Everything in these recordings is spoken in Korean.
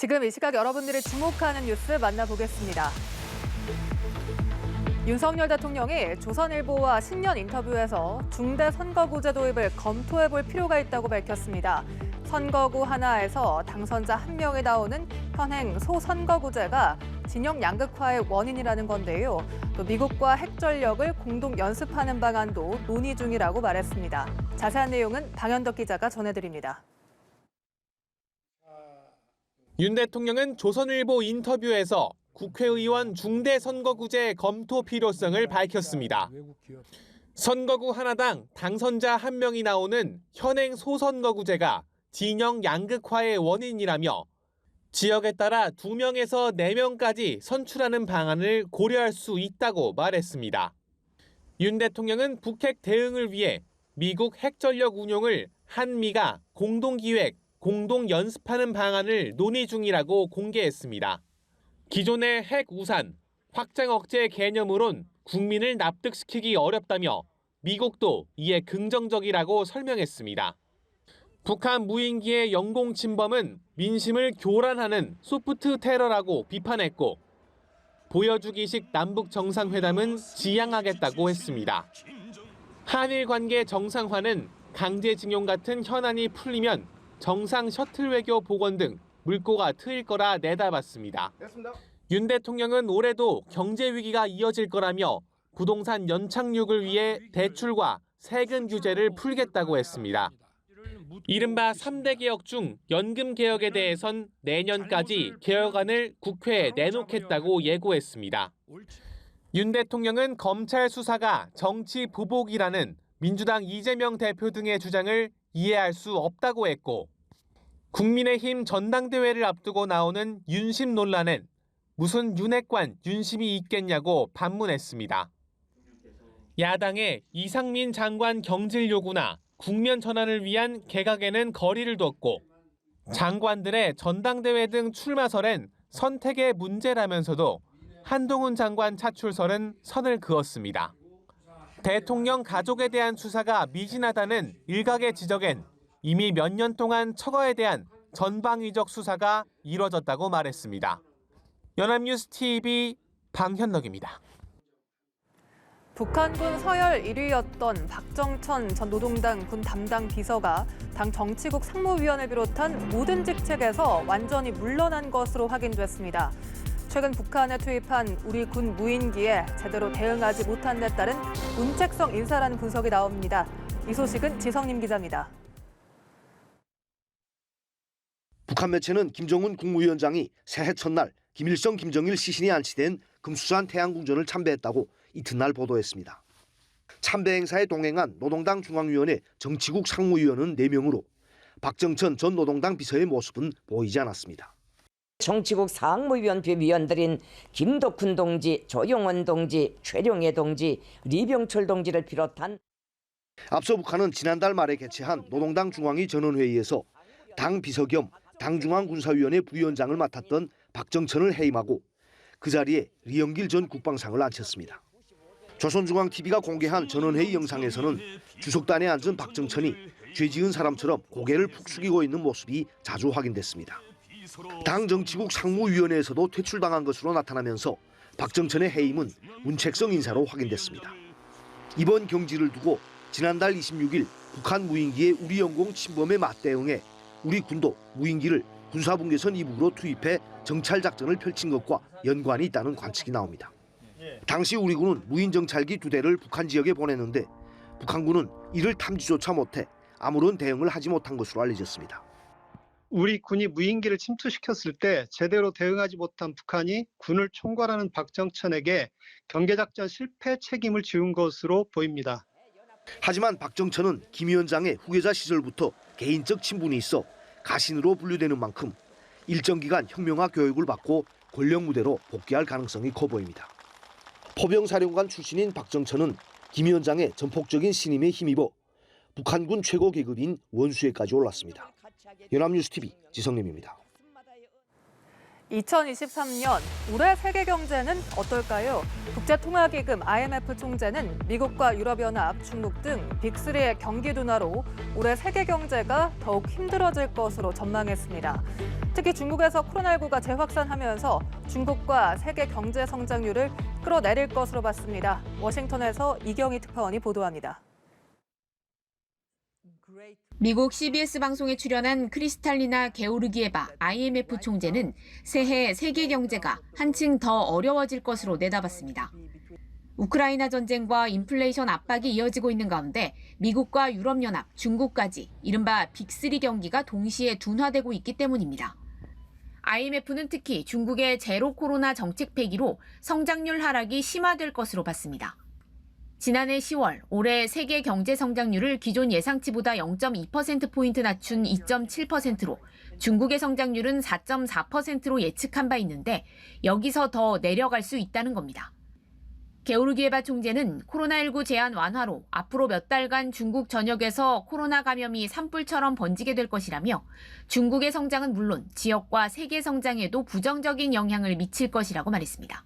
지금 이 시각 여러분들이 주목하는 뉴스 만나보겠습니다. 윤석열 대통령이 조선일보와 신년 인터뷰에서 중대 선거구제 도입을 검토해볼 필요가 있다고 밝혔습니다. 선거구 하나에서 당선자 한 명이 나오는 현행 소선거구제가 진영 양극화의 원인이라는 건데요. 또 미국과 핵전력을 공동 연습하는 방안도 논의 중이라고 말했습니다. 자세한 내용은 방현덕 기자가 전해드립니다. 윤 대통령은 조선일보 인터뷰에서 국회의원 중대선거구제 검토 필요성을 밝혔습니다. 선거구 하나당 당선자 한 명이 나오는 현행 소선거구제가 진영 양극화의 원인이라며 지역에 따라 2명에서 4명까지 선출하는 방안을 고려할 수 있다고 말했습니다. 윤 대통령은 북핵 대응을 위해 미국 핵전력 운용을 한미가 공동기획, 공동 연습하는 방안을 논의 중이라고 공개했습니다. 기존의 핵 우산, 확장 억제 개념으론 국민을 납득시키기 어렵다며 미국도 이에 긍정적이라고 설명했습니다. 북한 무인기의 영공 침범은 민심을 교란하는 소프트 테러라고 비판했고 보여주기식 남북 정상회담은 지양하겠다고 했습니다. 한일 관계 정상화는 강제징용 같은 현안이 풀리면 정상 셔틀 외교 복원 등 물꼬가 트일 거라 내다봤습니다. 윤 대통령은 올해도 경제 위기가 이어질 거라며 부동산 연착륙을 위해 대출과 세금 규제를 풀겠다고 했습니다. 이른바 3대 개혁 중 연금 개혁에 대해선 내년까지 개혁안을 국회에 내놓겠다고 예고했습니다. 윤 대통령은 검찰 수사가 정치 보복이라는 민주당 이재명 대표 등의 주장을 이해할 수 없다고 했고 국민의힘 전당대회를 앞두고 나오는 윤심 논란엔 무슨 윤핵관 윤심이 있겠냐고 반문했습니다. 야당의 이상민 장관 경질 요구나 국면 전환을 위한 개각에는 거리를 뒀고 장관들의 전당대회 등 출마설엔 선택의 문제라면서도 한동훈 장관 차출설은 선을 그었습니다. 대통령 가족에 대한 수사가 미진하다는 일각의 지적엔 이미 몇 년 동안 처가에 대한 전방위적 수사가 이뤄졌다고 말했습니다. 연합뉴스 TV 방현덕입니다. 북한군 서열 1위였던 박정천 전 노동당 군 담당 비서가 당 정치국 상무위원을 비롯한 모든 직책에서 완전히 물러난 것으로 확인됐습니다. 최근 북한에 투입한 우리 군 무인기에 제대로 대응하지 못한 데 따른 문책성 인사라는 분석이 나옵니다. 이 소식은 지성님 기자입니다. 북한 매체는 김정은 국무위원장이 새해 첫날 김일성, 김정일 시신이 안치된 금수산 태양궁전을 참배했다고 이튿날 보도했습니다. 참배 행사에 동행한 노동당 중앙위원회 정치국 상무위원은 4명으로 박정천 전 노동당 비서의 모습은 보이지 않았습니다. 정치국 상무위원회 위원들인 김덕훈 동지, 조용원 동지, 최룡해 동지, 리병철 동지를 비롯한 앞서 북한은 지난달 말에 개최한 노동당 중앙위 전원회의에서 당 비서 겸 당중앙군사위원회 부위원장을 맡았던 박정천을 해임하고 그 자리에 리영길 전 국방상을 앉혔습니다. 조선중앙TV가 공개한 전원회의 영상에서는 주석단에 앉은 박정천이 죄 지은 사람처럼 고개를 푹 숙이고 있는 모습이 자주 확인됐습니다. 당 정치국 상무위원회에서도 퇴출당한 것으로 나타나면서 박정천의 해임은 문책성 인사로 확인됐습니다. 이번 경지를 두고 지난달 26일 북한 무인기의 우리 영공 침범에 맞대응해 우리 군도 무인기를 군사분계선 이북으로 투입해 정찰작전을 펼친 것과 연관이 있다는 관측이 나옵니다. 당시 우리 군은 무인 정찰기 2대를 북한 지역에 보냈는데 북한군은 이를 탐지조차 못해 아무런 대응을 하지 못한 것으로 알려졌습니다. 우리 군이 무인기를 침투시켰을 때 제대로 대응하지 못한 북한이 군을 총괄하는 박정천에게 경계작전 실패 책임을 지운 것으로 보입니다. 하지만 박정천은 김 위원장의 후계자 시절부터 개인적 친분이 있어 가신으로 분류되는 만큼 일정 기간 혁명화 교육을 받고 권력 무대로 복귀할 가능성이 커 보입니다. 포병사령관 출신인 박정천은 김 위원장의 전폭적인 신임에 힘입어 북한군 최고 계급인 원수에까지 올랐습니다. 연합뉴스 TV 지성림입니다. 2023년 올해 세계 경제는 어떨까요? 국제통화기금 IMF 총재는 미국과 유럽연합, 중국 등 빅3의 경기 둔화로 올해 세계 경제가 더욱 힘들어질 것으로 전망했습니다. 특히 중국에서 코로나19가 재확산하면서 중국과 세계 경제 성장률을 끌어내릴 것으로 봤습니다. 워싱턴에서 이경희 특파원이 보도합니다. 미국 CBS 방송에 출연한 크리스탈리나 게오르기에바 IMF 총재는 새해 세계 경제가 한층 더 어려워질 것으로 내다봤습니다. 우크라이나 전쟁과 인플레이션 압박이 이어지고 있는 가운데 미국과 유럽연합, 중국까지 이른바 빅3 경기가 동시에 둔화되고 있기 때문입니다. IMF는 특히 중국의 제로 코로나 정책 폐기로 성장률 하락이 심화될 것으로 봤습니다. 지난해 10월 올해 세계 경제 성장률을 기존 예상치보다 0.2%포인트 낮춘 2.7%로 중국의 성장률은 4.4%로 예측한 바 있는데 여기서 더 내려갈 수 있다는 겁니다. 게오르기에바 총재는 코로나19 제한 완화로 앞으로 몇 달간 중국 전역에서 코로나 감염이 산불처럼 번지게 될 것이라며 중국의 성장은 물론 지역과 세계 성장에도 부정적인 영향을 미칠 것이라고 말했습니다.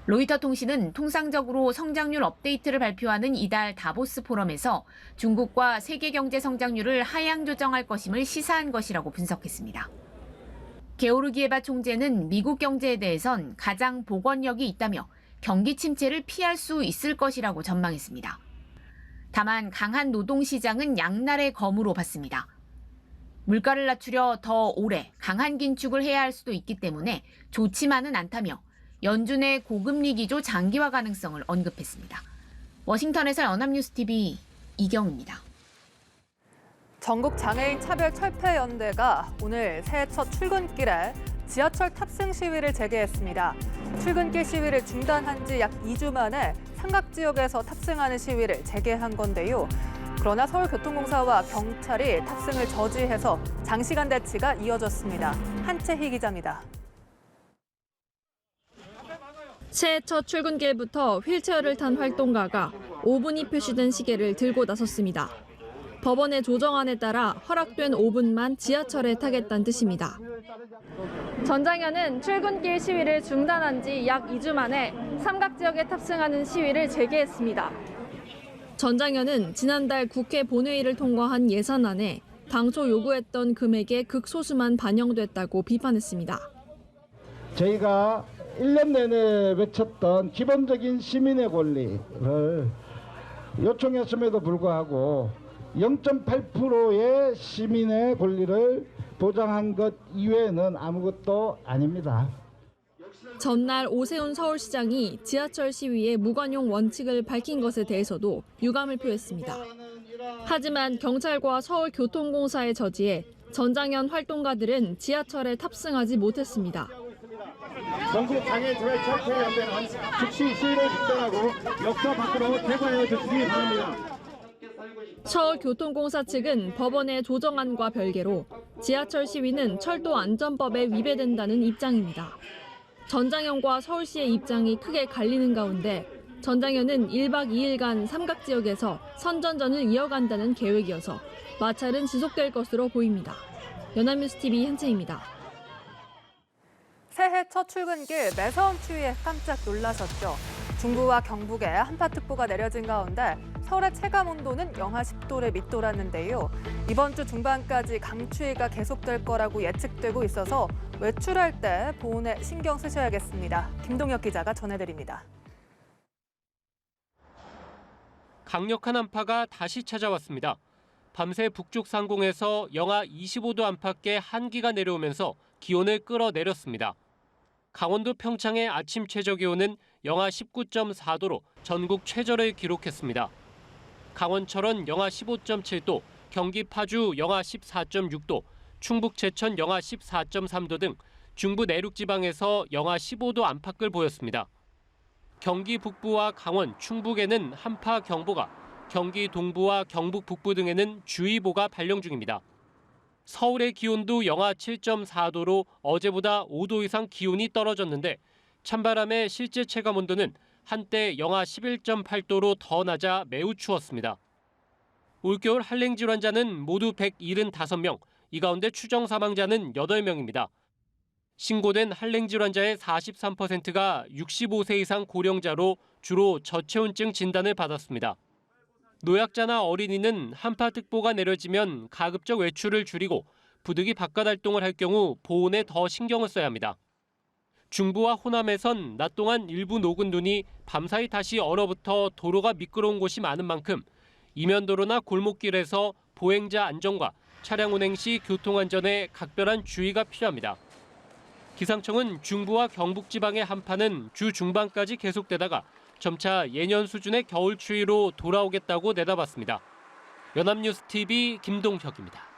로이터 통신은 통상적으로 성장률 업데이트를 발표하는 이달 다보스 포럼에서 중국과 세계 경제 성장률을 하향 조정할 것임을 시사한 것이라고 분석했습니다. 게오르기에바 총재는 미국 경제에 대해선 가장 복원력이 있다며 경기 침체를 피할 수 있을 것이라고 전망했습니다. 다만 강한 노동시장은 양날의 검으로 봤습니다. 물가를 낮추려 더 오래 강한 긴축을 해야 할 수도 있기 때문에 좋지만은 않다며 연준의 고금리 기조 장기화 가능성을 언급했습니다. 워싱턴에서 연합뉴스TV 이경입니다. 전국 장애인 차별 철폐 연대가 오늘 새해 첫 출근길에 지하철 탑승 시위를 재개했습니다. 출근길 시위를 중단한 지 약 2주 만에 삼각 지역에서 탑승하는 시위를 재개한 건데요. 그러나 서울교통공사와 경찰이 탑승을 저지해서 장시간 대치가 이어졌습니다. 한채희 기자입니다. 새해 첫 출근길부터 휠체어를 탄 활동가가 5분이 표시된 시계를 들고 나섰습니다. 법원의 조정안에 따라 허락된 5분만 지하철에 타겠다는 뜻입니다. 전장현은 출근길 시위를 중단한 지 약 2주 만에 삼각지역에 탑승하는 시위를 재개했습니다. 전장현은 지난달 국회 본회의를 통과한 예산안에 당초 요구했던 금액의 극소수만 반영됐다고 비판했습니다. 저희가 1년 내내 외쳤던 기본적인 시민의 권리를 요청했음에도 불구하고 0.8%의 시민의 권리를 보장한 것 이외에는 아무것도 아닙니다. 전날 오세훈 서울시장이 지하철 시위의 무관용 원칙을 밝힌 것에 대해서도 유감을 표했습니다. 하지만 경찰과 서울교통공사의 저지에 전장현 활동가들은 지하철에 탑승하지 못했습니다. 전국 장애인 철폐연대는 즉시 시위를 중단하고 역사 밖으로 퇴거해 주시기 바랍니다. 서울교통공사 측은 법원의 조정안과 별개로 지하철 시위는 철도 안전법에 위배된다는 입장입니다. 전장현과 서울시의 입장이 크게 갈리는 가운데 전장현은 1박 2일간 삼각지역에서 선전전을 이어간다는 계획이어서 마찰은 지속될 것으로 보입니다. 연합뉴스TV 한채입니다. 새해 첫 출근길 매서운 추위에 깜짝 놀라셨죠? 중부와 경북에 한파특보가 내려진 가운데 서울의 체감 온도는 영하 10도를 밑돌았는데요. 이번 주 중반까지 강추위가 계속될 거라고 예측되고 있어서 외출할 때 보온에 신경 쓰셔야겠습니다. 김동혁 기자가 전해드립니다. 강력한 한파가 다시 찾아왔습니다. 밤새 북쪽 상공에서 영하 25도 안팎의 한기가 내려오면서 기온을 끌어내렸습니다. 강원도 평창의 아침 최저기온은 영하 19.4도로 전국 최저를 기록했습니다. 강원 철원 영하 15.7도, 경기 파주 영하 14.6도, 충북 제천 영하 14.3도 등 중부 내륙 지방에서 영하 15도 안팎을 보였습니다. 경기 북부와 강원, 충북에는 한파 경보가, 경기 동부와 경북 북부 등에는 주의보가 발령 중입니다. 서울의 기온도 영하 7.4도로 어제보다 5도 이상 기온이 떨어졌는데 찬바람에 실제 체감 온도는 한때 영하 11.8도로 더 낮아 매우 추웠습니다. 올겨울 한랭 질환자는 모두 175명, 이 가운데 추정 사망자는 8명입니다. 신고된 한랭 질환자의 43%가 65세 이상 고령자로 주로 저체온증 진단을 받았습니다. 노약자나 어린이는 한파특보가 내려지면 가급적 외출을 줄이고 부득이 바깥 활동을 할 경우 보온에 더 신경을 써야 합니다. 중부와 호남에선 낮 동안 일부 녹은 눈이 밤사이 다시 얼어붙어 도로가 미끄러운 곳이 많은 만큼 이면도로나 골목길에서 보행자 안전과 차량 운행 시 교통안전에 각별한 주의가 필요합니다. 기상청은 중부와 경북 지방의 한파는 주 중반까지 계속되다가 점차 예년 수준의 겨울 추위로 돌아오겠다고 내다봤습니다. 연합뉴스 TV 김동혁입니다.